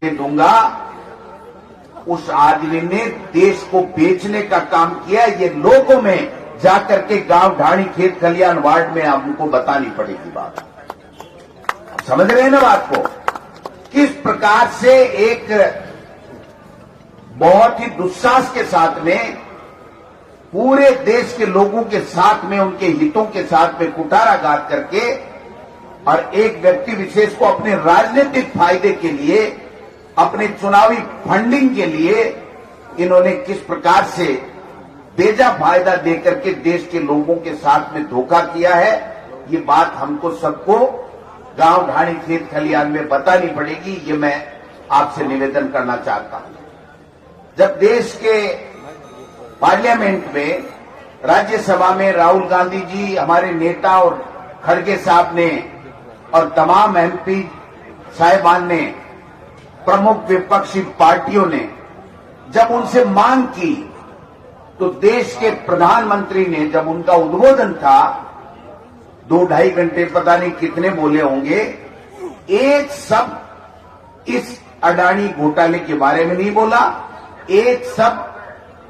दूंगा, उस आदमी ने देश को बेचने का काम किया। ये लोगों में जाकर के गांव ढाणी खेत खलियान वार्ड में हमको बतानी पड़ेगी बात। समझ रहे हैं ना बात को? किस प्रकार से एक बहुत ही दुस्साहस के साथ में पूरे देश के लोगों के साथ में, उनके हितों के साथ में कुठाराघात करके और एक व्यक्ति विशेष को अपने राजनीतिक फायदे के लिए, अपने चुनावी फंडिंग के लिए इन्होंने किस प्रकार से बेजा फायदा देकर के देश के लोगों के साथ में धोखा किया है, ये बात हमको सबको गांव ढाणी खेत खलियान में बतानी पड़ेगी। ये मैं आपसे निवेदन करना चाहता हूं। जब देश के पार्लियामेंट में, राज्यसभा में राहुल गांधी जी, हमारे नेता और खड़गे साहब ने और तमाम एमपी साहिबान ने, प्रमुख विपक्षी पार्टियों ने जब उनसे मांग की, तो देश के प्रधानमंत्री ने जब उनका उद्बोधन था, 2-2.5 घंटे पता नहीं कितने बोले होंगे, एक शब्द इस अडानी घोटाले के बारे में नहीं बोला, एक शब्द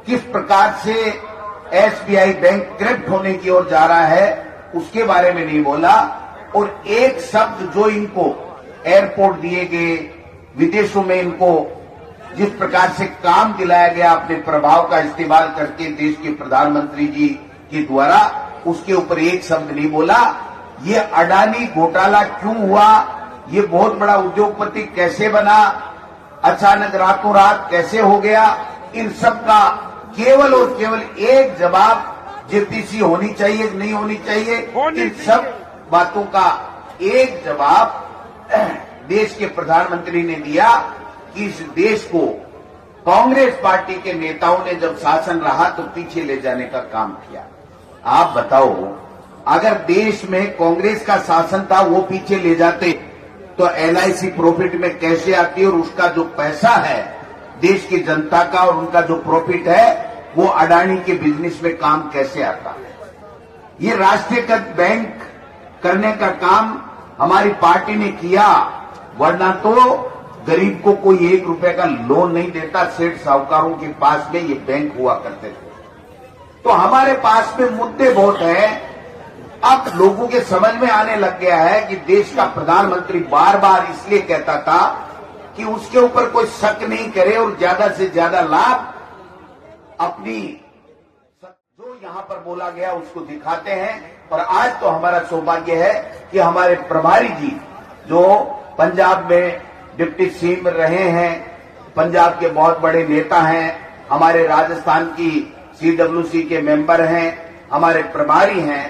किस प्रकार से एसबीआई बैंक क्रैप्ट होने की ओर जा रहा है उसके बारे में नहीं बोला, और एक शब्द जो इनको एयरपोर्ट दिए गए, विदेशों में इनको जिस प्रकार से काम दिलाया गया अपने प्रभाव का इस्तेमाल करके देश के प्रधानमंत्री जी के द्वारा, उसके ऊपर एक शब्द नहीं बोला। ये अडानी घोटाला क्यों हुआ, ये बहुत बड़ा उद्योगपति कैसे बना, अचानक रातों रात कैसे हो गया, इन सब का केवल और केवल एक जवाब जेपीसी होनी चाहिए, नहीं होनी चाहिए, इन सब बातों का एक जवाब देश के प्रधानमंत्री ने दिया कि इस देश को कांग्रेस पार्टी के नेताओं ने जब शासन रहा तो पीछे ले जाने का काम किया। आप बताओ, अगर देश में कांग्रेस का शासन था, वो पीछे ले जाते तो एलआईसी प्रॉफिट में कैसे आती, और उसका जो पैसा है देश की जनता का और उनका जो प्रॉफिट है वो अडानी के बिजनेस में काम कैसे आता। ये राष्ट्रीयकृत बैंक करने का काम हमारी पार्टी ने किया, वरना तो गरीब को कोई 1 रुपए का लोन नहीं देता। सेठ साहूकारों के पास में ये बैंक हुआ करते थे। तो हमारे पास में मुद्दे बहुत हैं। अब लोगों के समझ में आने लग गया है कि देश का प्रधानमंत्री बार बार इसलिए कहता था कि उसके ऊपर कोई शक नहीं करे और ज्यादा से ज्यादा लाभ अपनी जो यहां पर बोला गया उसको दिखाते हैं। और आज तो हमारा सौभाग्य है कि हमारे प्रभारी जी जो पंजाब में डिप्टी सीएम रहे हैं, पंजाब के बहुत बड़े नेता हैं, हमारे राजस्थान की सीडब्ल्यूसी के मेंबर हैं, हमारे प्रभारी हैं,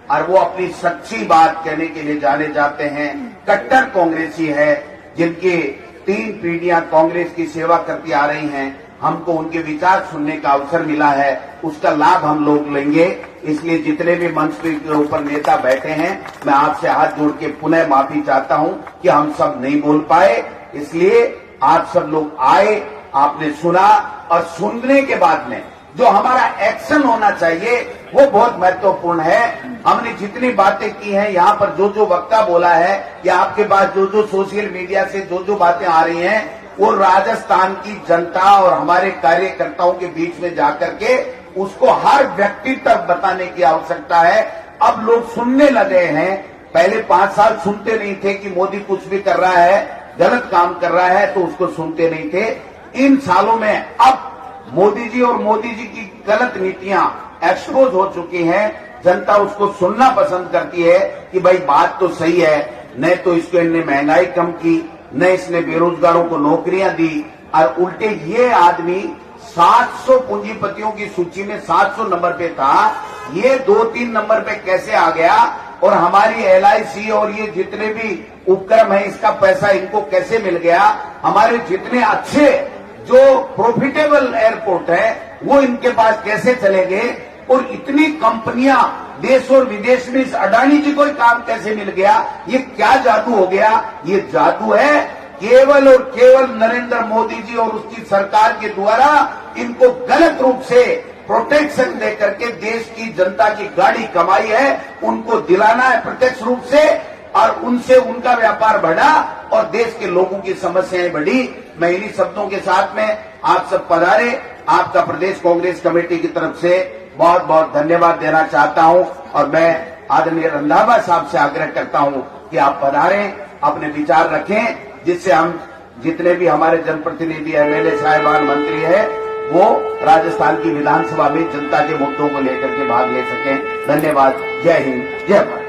और वो अपनी सच्ची बात कहने के लिए जाने जाते हैं। कट्टर कांग्रेसी है, जिनके 3 पीढ़ियां कांग्रेस की सेवा करती आ रही हैं। हमको उनके विचार सुनने का अवसर मिला है, उसका लाभ हम लोग लेंगे। इसलिए जितने भी मंच के ऊपर नेता बैठे हैं, मैं आपसे हाथ जोड़ के पुनः माफी चाहता हूं कि हम सब नहीं बोल पाए। इसलिए आप सब लोग आए, आपने सुना, और सुनने के बाद में जो हमारा एक्शन होना चाहिए वो बहुत महत्वपूर्ण है। हमने जितनी बातें की हैं, यहाँ पर जो जो वक्ता बोला है, या आपके पास जो जो सोशल मीडिया से जो जो बातें आ रही हैं, वो राजस्थान की जनता और हमारे कार्यकर्ताओं के बीच में जाकर के उसको हर व्यक्ति तक बताने की आवश्यकता है। अब लोग सुनने लगे हैं, पहले 5 साल सुनते नहीं थे कि मोदी कुछ भी कर रहा है, गलत काम कर रहा है, तो उसको सुनते नहीं थे। इन सालों में अब मोदी जी और मोदी जी की गलत नीतियां एक्सपोज हो चुकी हैं। जनता उसको सुनना पसंद करती है कि भाई बात तो सही है, न तो इसको इनने महंगाई कम की, न इसने बेरोजगारों को नौकरियां दी, और उल्टे ये आदमी 700 पूंजीपतियों की सूची में 700 नंबर पे था, ये 2-3 नंबर पे कैसे आ गया, और हमारी एलआईसी और ये जितने भी उपक्रम है इसका पैसा इनको कैसे मिल गया, हमारे जितने अच्छे जो प्रॉफिटेबल एयरपोर्ट है वो इनके पास कैसे चले गए, और इतनी कंपनियां देश और विदेश में इस अडानी जी को काम कैसे मिल गया, ये क्या जादू हो गया। ये जादू है केवल और केवल नरेंद्र मोदी जी और उसकी सरकार के द्वारा इनको गलत रूप से प्रोटेक्शन देकर के देश की जनता की गाड़ी कमाई है, उनको दिलाना है प्रत्यक्ष रूप से। और उनसे उनका व्यापार बढ़ा और देश के लोगों की समस्याएं बढ़ी। मैं इन्हीं शब्दों के साथ में आप सब पधारे, आपका प्रदेश कांग्रेस कमेटी की तरफ से बहुत बहुत धन्यवाद देना चाहता हूं। और मैं आदरणीय रंधावा साहब से आग्रह करता हूं कि आप पधारें, अपने विचार रखें, जिससे हम जितने भी हमारे जनप्रतिनिधि एमएलए साहिबान मंत्री है वो राजस्थान की विधानसभा में जनता के मुद्दों को लेकर के भाग ले सकें। धन्यवाद। जय हिंद, जय भारत।